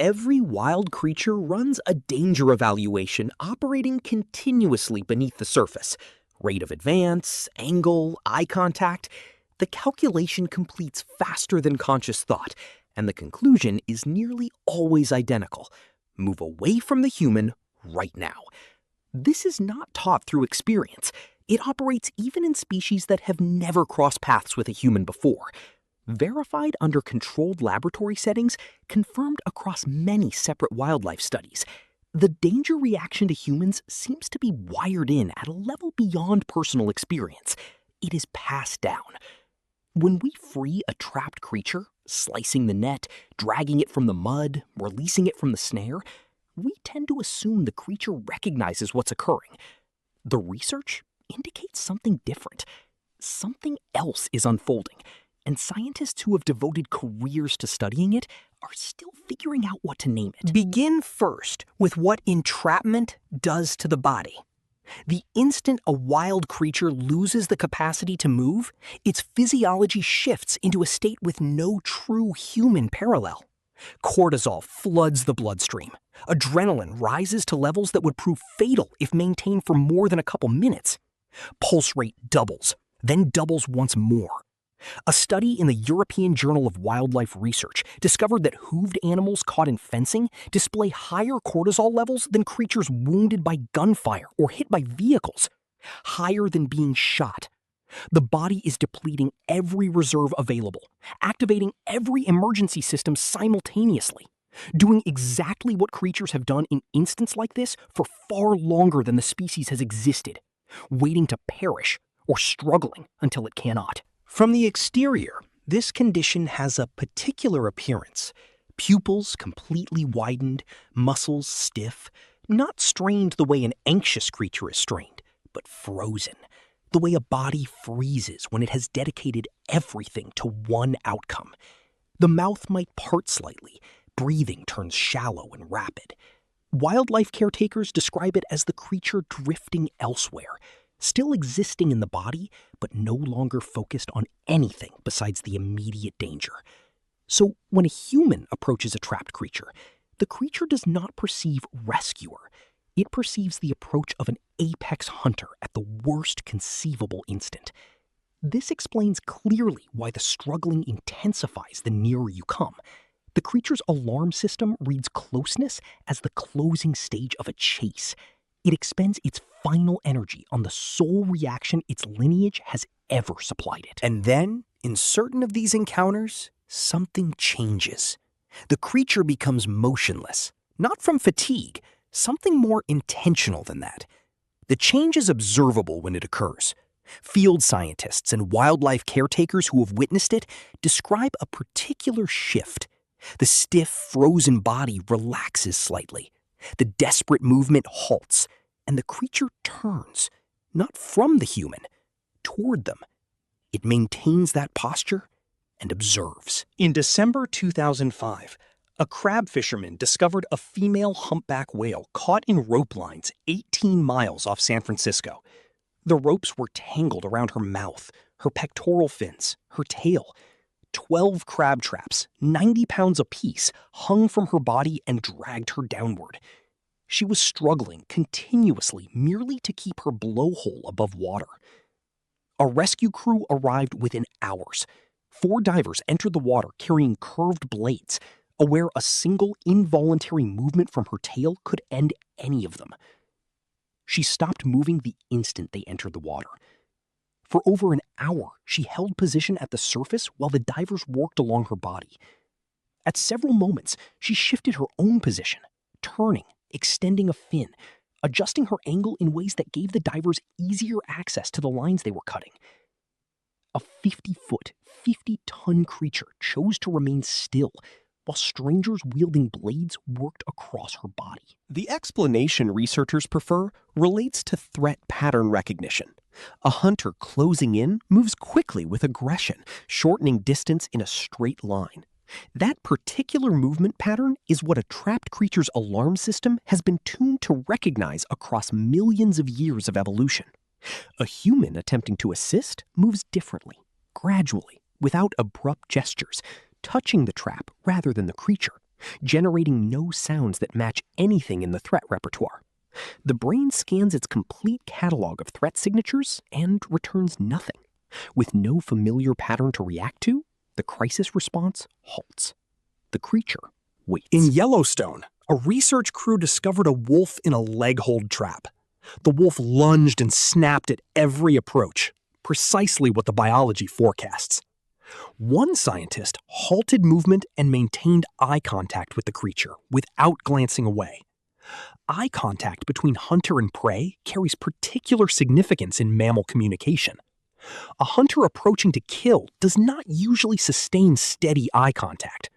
Every wild creature runs a danger evaluation operating continuously beneath the surface. Rate of advance, angle, eye contact. The calculation completes faster than conscious thought, and the conclusion is nearly always identical. Move away from the human right now. This is not taught through experience. It operates even in species that have never crossed paths with a human before. Verified under controlled laboratory settings, confirmed across many separate wildlife studies. The danger reaction to humans seems to be wired in at a level beyond personal experience. It is passed down. When we free a trapped creature, slicing the net, dragging it from the mud, releasing it from the snare, we tend to assume the creature recognizes what's occurring. The research indicates something different. Something else is unfolding, and scientists who have devoted careers to studying it are still figuring out what to name it. Begin first with what entrapment does to the body. The instant a wild creature loses the capacity to move, its physiology shifts into a state with no true human parallel. Cortisol floods the bloodstream. Adrenaline rises to levels that would prove fatal if maintained for more than a couple minutes. Pulse rate doubles, then doubles once more. A study in the European Journal of Wildlife Research discovered that hooved animals caught in fencing display higher cortisol levels than creatures wounded by gunfire or hit by vehicles, higher than being shot. The body is depleting every reserve available, activating every emergency system simultaneously, doing exactly what creatures have done in instances like this for far longer than the species has existed, waiting to perish or struggling until it cannot. From the exterior, this condition has a particular appearance. Pupils completely widened, muscles stiff, not strained the way an anxious creature is strained, but frozen, the way a body freezes when it has dedicated everything to one outcome. The mouth might part slightly, breathing turns shallow and rapid. Wildlife caretakers describe it as the creature drifting elsewhere, still existing in the body, but no longer focused on anything besides the immediate danger. So when a human approaches a trapped creature, the creature does not perceive rescuer. It perceives the approach of an apex hunter at the worst conceivable instant. This explains clearly why the struggling intensifies the nearer you come. The creature's alarm system reads closeness as the closing stage of a chase. It expends its final energy on the sole reaction its lineage has ever supplied it. And then, in certain of these encounters, something changes. The creature becomes motionless, not from fatigue, something more intentional than that. The change is observable when it occurs. Field scientists and wildlife caretakers who have witnessed it describe a particular shift. The stiff, frozen body relaxes slightly. The desperate movement halts, and the creature turns, not from the human, toward them. It maintains that posture and observes. In December 2005, a crab fisherman discovered a female humpback whale caught in rope lines 18 miles off San Francisco. The ropes were tangled around her mouth, her pectoral fins, her tail. 12 crab traps, 90 pounds apiece, hung from her body and dragged her downward. She was struggling continuously merely to keep her blowhole above water. A rescue crew arrived within hours. 4 divers entered the water carrying curved blades, aware a single involuntary movement from her tail could end any of them. She stopped moving the instant they entered the water. For over an hour, she held position at the surface while the divers worked along her body. At several moments, she shifted her own position, turning, extending a fin, adjusting her angle in ways that gave the divers easier access to the lines they were cutting. A 50-foot, 50-ton creature chose to remain still, while strangers wielding blades worked across her body. The explanation researchers prefer relates to threat pattern recognition. A hunter closing in moves quickly with aggression, shortening distance in a straight line. That particular movement pattern is what a trapped creature's alarm system has been tuned to recognize across millions of years of evolution. A human attempting to assist moves differently, gradually, without abrupt gestures, touching the trap rather than the creature, generating no sounds that match anything in the threat repertoire. The brain scans its complete catalog of threat signatures and returns nothing. With no familiar pattern to react to, the crisis response halts. The creature waits. In Yellowstone, a research crew discovered a wolf in a leg hold trap. The wolf lunged and snapped at every approach, precisely what the biology forecasts. One scientist halted movement and maintained eye contact with the creature without glancing away. Eye contact between hunter and prey carries particular significance in mammal communication. A hunter approaching to kill does not usually sustain steady eye contact.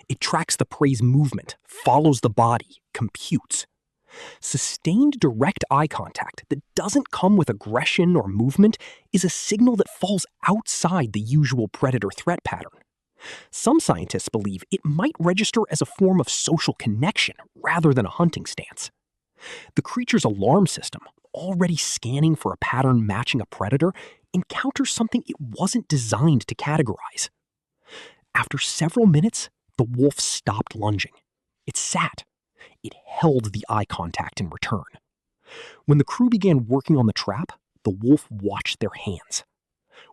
It tracks the prey's movement, follows the body, computes. Sustained direct eye contact that doesn't come with aggression or movement is a signal that falls outside the usual predator-threat pattern. Some scientists believe it might register as a form of social connection rather than a hunting stance. The creature's alarm system, already scanning for a pattern matching a predator, encounters something it wasn't designed to categorize. After several minutes, the wolf stopped lunging. It sat. It held the eye contact in return. When the crew began working on the trap, the wolf watched their hands.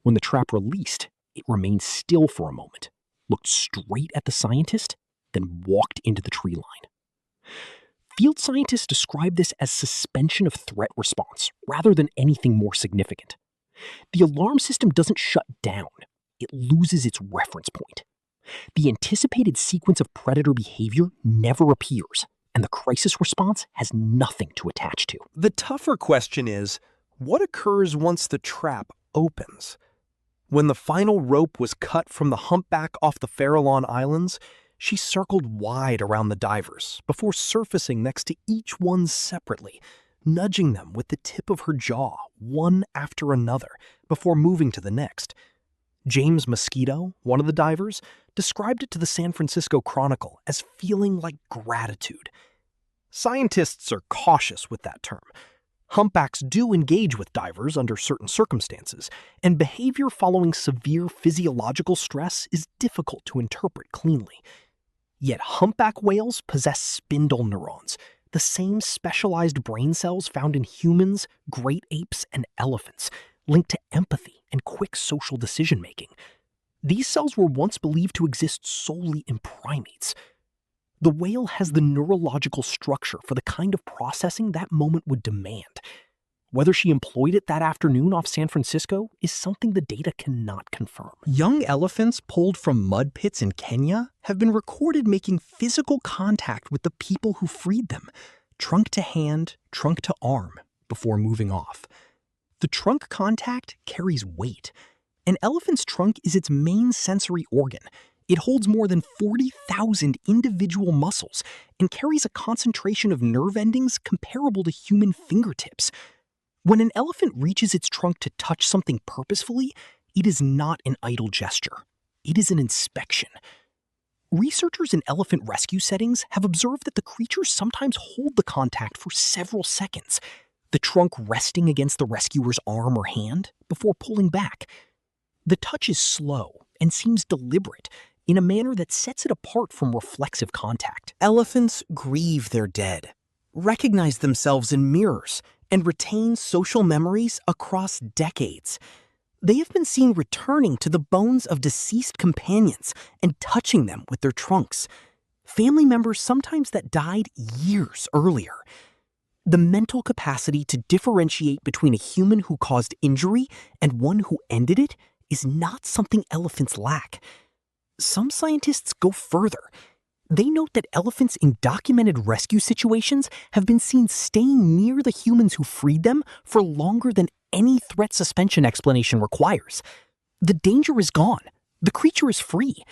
When the trap released, it remained still for a moment, looked straight at the scientist, then walked into the tree line. Field scientists describe this as suspension of threat response rather than anything more significant. The alarm system doesn't shut down. It loses its reference point. The anticipated sequence of predator behavior never appears, and the crisis response has nothing to attach to. The tougher question is, what occurs once the trap opens? When the final rope was cut from the humpback off the Farallon Islands, she circled wide around the divers before surfacing next to each one separately, nudging them with the tip of her jaw, one after another, before moving to the next. James Mosquito, one of the divers, described it to the San Francisco Chronicle as feeling like gratitude. Scientists are cautious with that term. Humpbacks do engage with divers under certain circumstances, and behavior following severe physiological stress is difficult to interpret cleanly. Yet humpback whales possess spindle neurons, the same specialized brain cells found in humans, great apes, and elephants, linked to empathy and quick social decision-making. These cells were once believed to exist solely in primates. The whale has the neurological structure for the kind of processing that moment would demand. Whether she employed it that afternoon off San Francisco is something the data cannot confirm. Young elephants pulled from mud pits in Kenya have been recorded making physical contact with the people who freed them, trunk to hand, trunk to arm, before moving off. The trunk contact carries weight. An elephant's trunk is its main sensory organ. It holds more than 40,000 individual muscles and carries a concentration of nerve endings comparable to human fingertips. When an elephant reaches its trunk to touch something purposefully, it is not an idle gesture. It is an inspection. Researchers in elephant rescue settings have observed that the creatures sometimes hold the contact for several seconds, the trunk resting against the rescuer's arm or hand before pulling back. The touch is slow and seems deliberate, in a manner that sets it apart from reflexive contact. Elephants grieve their dead, recognize themselves in mirrors, and retain social memories across decades. They have been seen returning to the bones of deceased companions and touching them with their trunks. Family members sometimes that died years earlier. The mental capacity to differentiate between a human who caused injury and one who ended it is not something elephants lack. Some scientists go further. They note that elephants in documented rescue situations have been seen staying near the humans who freed them for longer than any threat suspension explanation requires. The danger is gone. The creature is free.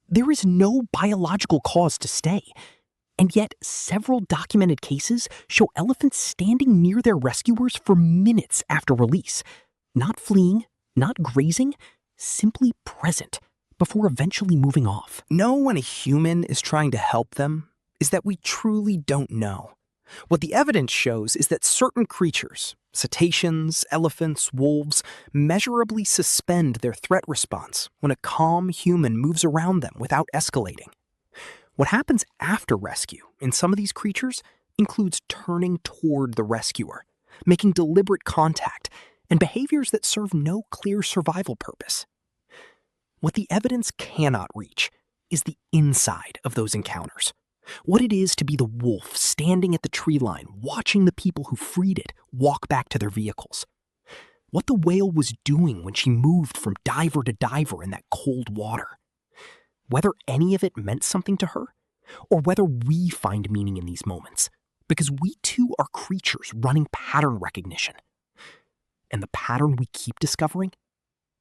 There is no biological cause to stay. And yet, several documented cases show elephants standing near their rescuers for minutes after release. Not fleeing, not grazing, simply present, before eventually moving off. Know when a human is trying to help them is that we truly don't know. What the evidence shows is that certain creatures, cetaceans, elephants, wolves, measurably suspend their threat response when a calm human moves around them without escalating. What happens after rescue in some of these creatures includes turning toward the rescuer, making deliberate contact, and behaviors that serve no clear survival purpose. What the evidence cannot reach is the inside of those encounters. What it is to be the wolf standing at the tree line, watching the people who freed it walk back to their vehicles. What the whale was doing when she moved from diver to diver in that cold water. Whether any of it meant something to her, or whether we find meaning in these moments, because we too are creatures running pattern recognition. And the pattern we keep discovering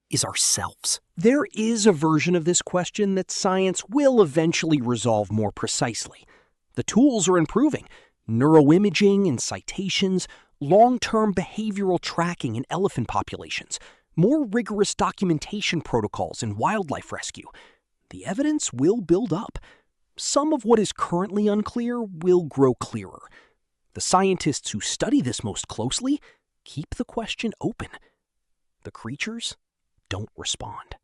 is ourselves. There is a version of this question that science will eventually resolve more precisely. The tools are improving. Neuroimaging and citations, long-term behavioral tracking in elephant populations, more rigorous documentation protocols in wildlife rescue. The evidence will build up. Some of what is currently unclear will grow clearer. The scientists who study this most closely keep the question open. The creatures don't respond.